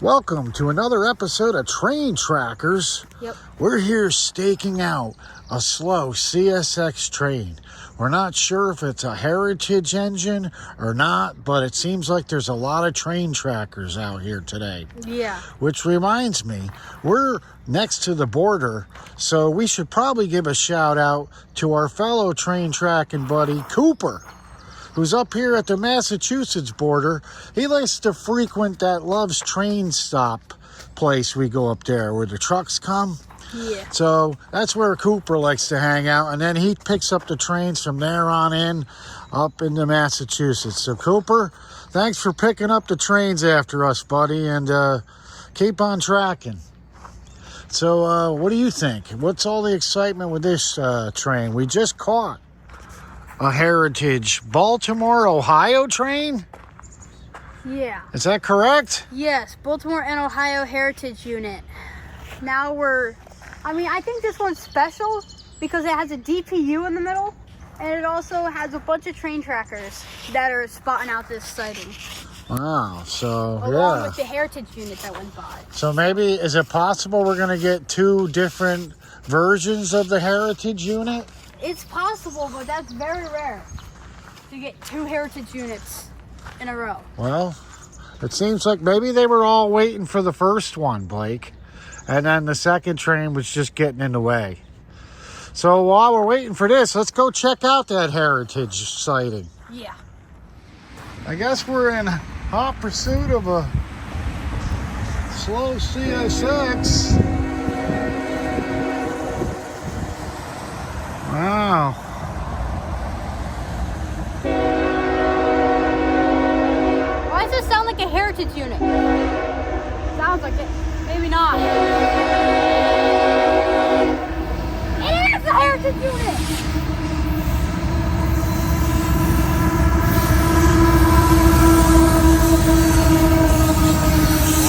Welcome to another episode of Train Trackers. Yep. We're here staking out a slow CSX train. We're not sure if it's a heritage engine or not, but it seems like there's a lot of train trackers out here today. Yeah. Which reminds me, we're next to the border, so we should probably give a shout out to our fellow train tracking buddy, Cooper, who's up here at the Massachusetts border. He likes to frequent that Love's train stop place we go up there where the trucks come. Yeah. So that's where Cooper likes to hang out, and then he picks up the trains from there on in up into Massachusetts. So Cooper, thanks for picking up the trains after us, buddy, and keep on tracking. So what do you think? What's all the excitement with this train? We just caught a heritage Baltimore, Ohio train? Yeah. Is that correct? Yes, Baltimore and Ohio Heritage Unit. Now I think this one's special because it has a DPU in the middle, and it also has a bunch of train trackers that are spotting out this sighting. Wow, so Along with the Heritage Unit that went by. So maybe, is it possible we're going to get two different versions of the heritage unit? It's possible, but that's very rare to get two Heritage Units in a row. Well, it seems like maybe they were all waiting for the first one, Blake, and then the second train was just getting in the way. So while we're waiting for this, let's go check out that heritage sighting. Yeah. I guess we're in hot pursuit of a slow CSX. Wow. Why does it sound like a Heritage Unit? Sounds like it. Maybe not. It is a Heritage Unit!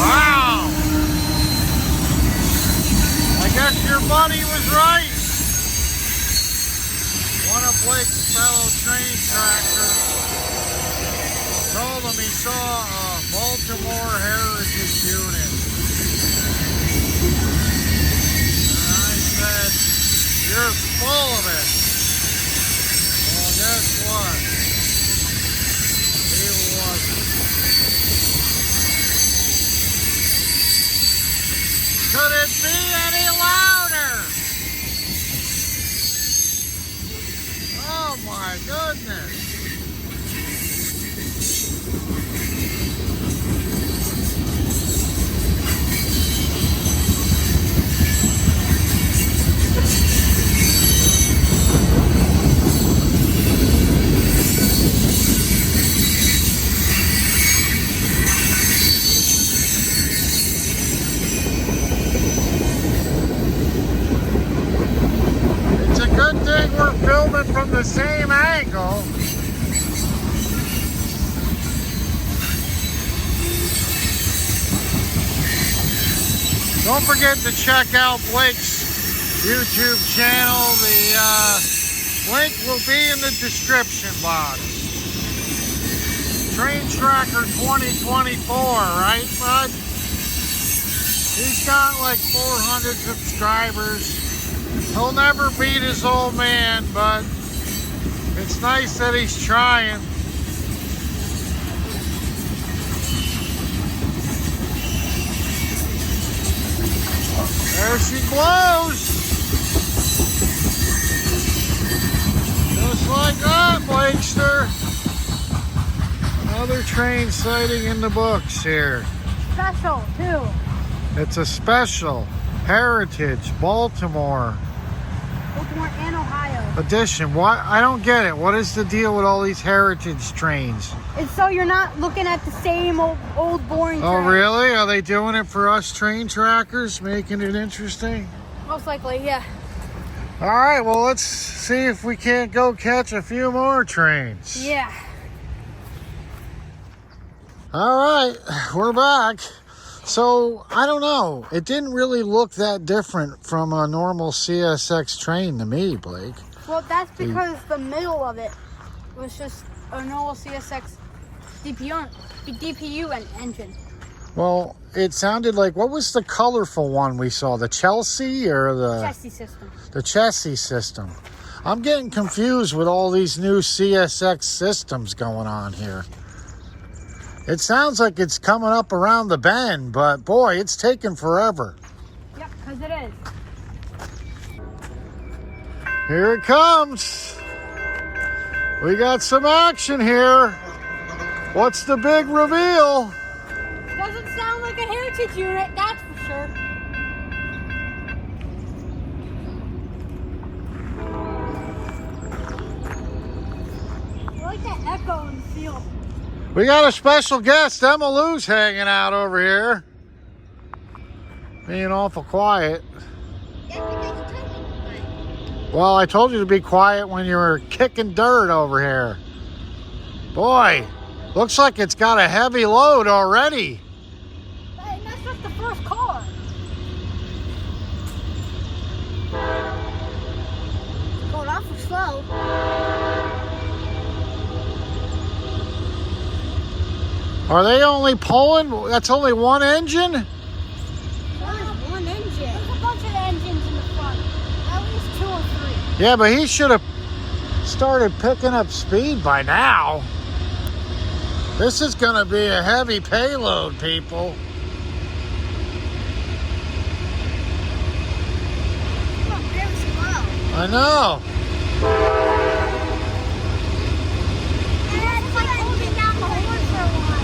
Wow. I guess your buddy was right. One of Blake's fellow train trackers told him he saw a Baltimore Heritage Unit. And I said, you're full of it. Well, guess what? He wasn't. Could it be any louder? Oh my goodness. It's a good thing we're filming from the same angle. Don't forget to check out Blake's YouTube channel. The link will be in the description box. Train Tracker 2024, right, bud? He's got like 400 subscribers. He'll never beat his old man, but it's nice that he's trying. There she blows. Just like that, Blakester. Another train sighting in the books here. Special, too. It's a special heritage Baltimore. Baltimore and Ohio. edition. What? I don't get it. What is the deal with all these heritage trains? It's so you're not looking at the same old boring Oh, train. really? Are they doing it for us train trackers, making it interesting? Most likely, yeah. All right, well, let's see if we can't go catch a few more trains. Yeah. All right, we're back. So, I don't know. It didn't really look that different from a normal CSX train to me, Blake. Well, that's because the middle of it was just a normal CSX DPU engine. Well, it sounded like, what was the colorful one we saw? The Chelsea or the... Chassis system. The chassis system. I'm getting confused with all these new CSX systems going on here. It sounds like it's coming up around the bend, but boy, it's taking forever. Yep, because it is. Here it comes. We got some action here. What's the big reveal? Doesn't sound like a heritage unit, that's for sure. I like that echo in the field. We got a special guest. Emma Lou's hanging out over here. Being awful quiet. Well, I told you to be quiet when you were kicking dirt over here. Boy, looks like it's got a heavy load already. Hey, that's just the first car. It's going awful slow. Are they only pulling? That's only one engine? One engine. There's a bunch of engines in the front. At least 2 or 3. Yeah, but he should have started picking up speed by now. This is going to be a heavy payload, people. It's going very slow. I know. And it's like holding down the horn for a while.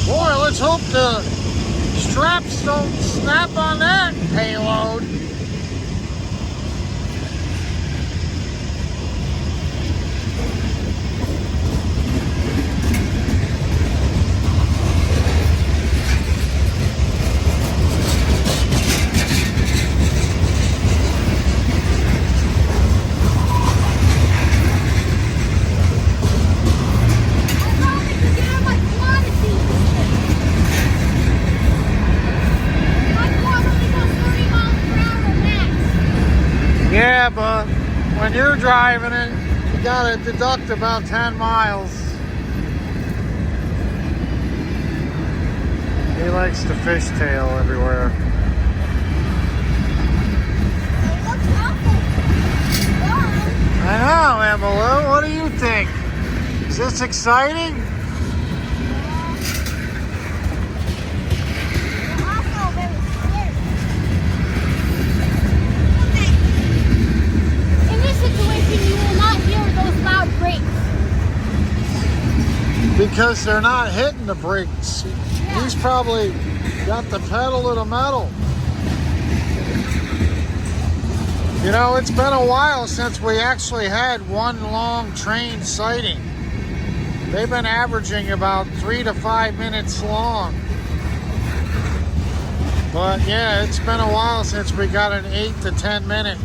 Boy, let's hope the straps don't snap on that payload. Yeah, but when you're driving it, you gotta deduct about 10 miles. He likes to fishtail everywhere. It looks awful. I know, Emma Lou. What do you think? Is this exciting? Also very scary. In this situation, you will not hear those loud brakes. Because they're not hitting the brakes. Yeah. He's probably got the pedal to the metal. You know, it's been a while since we actually had one long train sighting. They've been averaging about 3 to 5 minutes long. But yeah, it's been a while since we got an 8 to 10 minute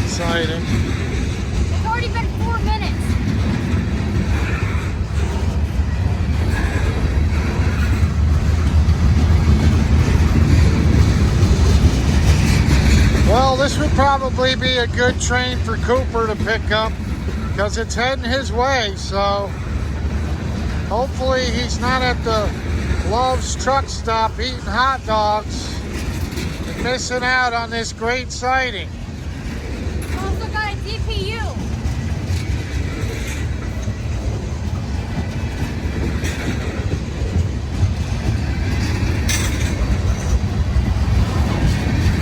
sighting. It's already been 4 minutes. Well, this would probably be a good train for Cooper to pick up because it's heading his way, so Hopefully he's not at the Love's truck stop eating hot dogs and missing out on this great sighting. Also got a DPU.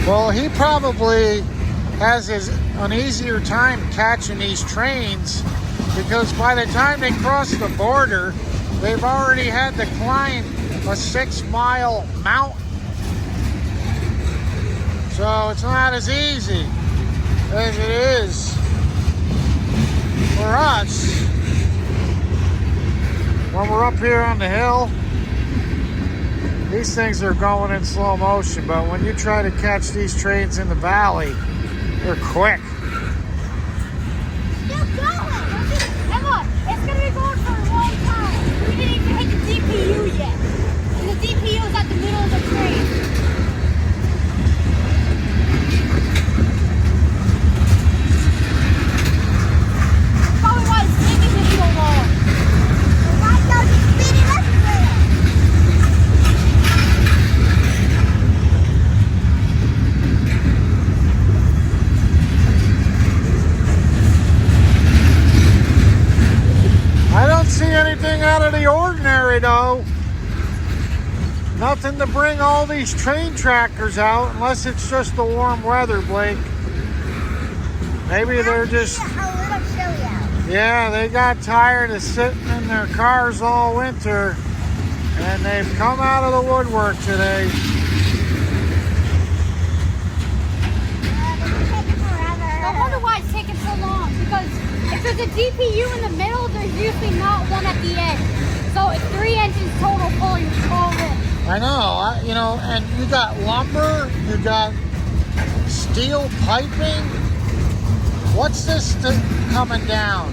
Well, he probably has an easier time catching these trains because by the time they cross the border, they've already had to climb a 6-mile mountain. So it's not as easy as it is for us when we're up here on the hill. These things are going in slow motion, but when you try to catch these trains in the valley, they're quick. Still going! Come on, it's gonna be going for a long time. We didn't even hit the DPU yet. And the DPU is at the middle of the train. Probably why it's taking this so long. Why don't you speed it up? I don't see anything out of the ordinary though. Nothing to bring all these train trackers out unless it's just the warm weather, Blake. Maybe they're just... a little chilly out. Yeah, they got tired of sitting in their cars all winter and they've come out of the woodwork today. I wonder why it's taking so long, because if there's a DPU in the middle, there's usually not one at the end. So it's 3 engines total pulling all in. I know, you know, and you got lumber, you got steel piping. What's this coming down?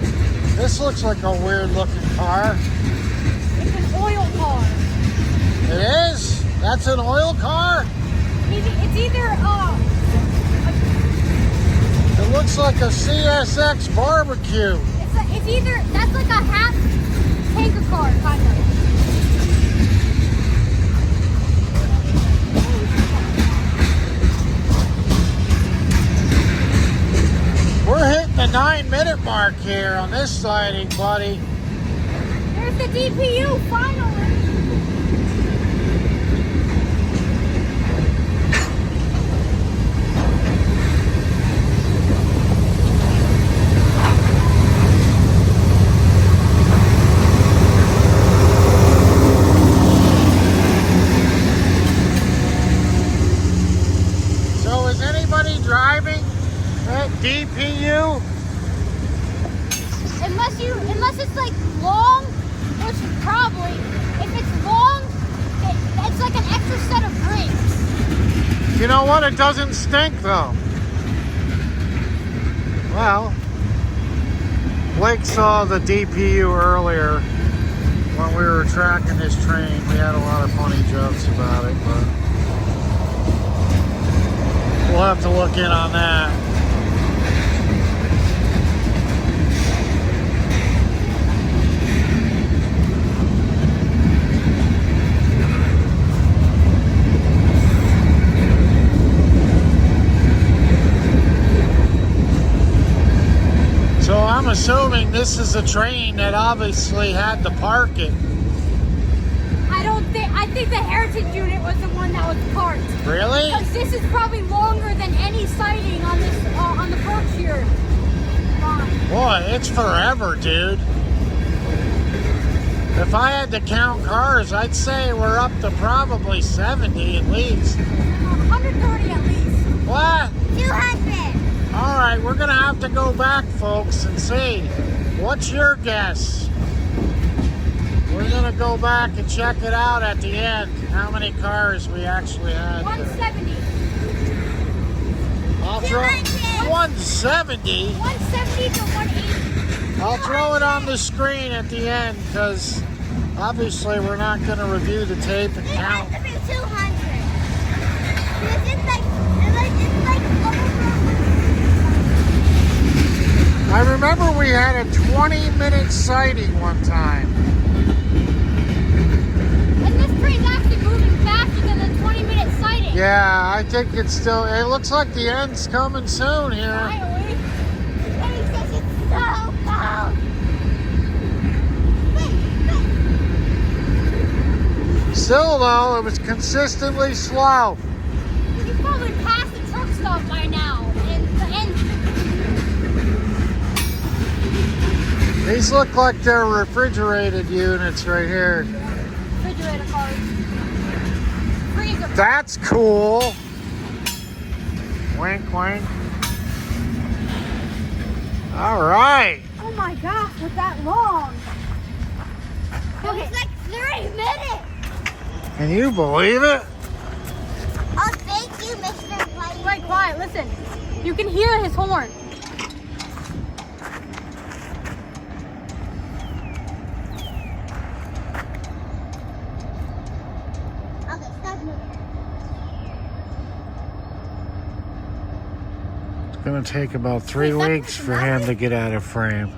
This looks like a weird looking car. It's an oil car. It is? That's an oil car? It's either It looks like a CSX barbecue. it's either, that's like a half tanker car, kind of. We're hitting the 9-minute mark here on this sighting, buddy. There's the DPU, finally. So is anybody driving that DPU? Unless it's like long, which probably, if it's long, it's like an extra set of brakes. You know what? It doesn't stink though. Well, Blake saw the DPU earlier when we were tracking this train. We had a lot of funny jokes about it, but we'll have to look in on that. So I'm assuming this is a train that obviously had to park it. I think the heritage unit was the one that was parked. Really? Because this is probably longer than any sighting on this on the Berkshire line. Boy, it's forever, dude. If I had to count cars, I'd say we're up to probably 70 at least. 130 at least. What? 200. All right, we're gonna have to go back, folks, and see. What's your guess? We're gonna go back and check it out at the end. How many cars we actually had? 170. I'll throw 170. 170 to 180. I'll throw it on the screen at the end because obviously we're not gonna review the tape and count. It has to be 200. I remember we had a 20-minute sighting one time. Yeah, I think it's still, it looks like the end's coming soon here. Finally. Daddy says it's so cold. Still though, it was consistently slow. He's probably past the truck stop by now. These look like they're refrigerated units right here. Refrigerator cars. Freezer. That's cool. Wink, wink. All right. Oh my gosh, was that long? It was like 3 minutes. Can you believe it? Oh, thank you, Mr. White. Wait, quiet, listen. You can hear his horn. Okay, stop moving. It's gonna take about 3 weeks for him to get out of frame.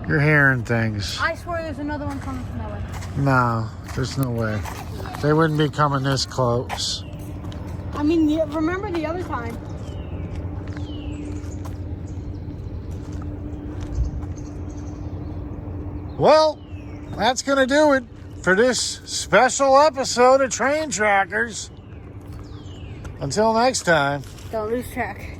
You're hearing things. I swear there's another one coming from that way. No, there's no way. They wouldn't be coming this close. I mean, remember the other time? Well, that's gonna do it for this special episode of Train Trackers. Until next time. Don't lose track.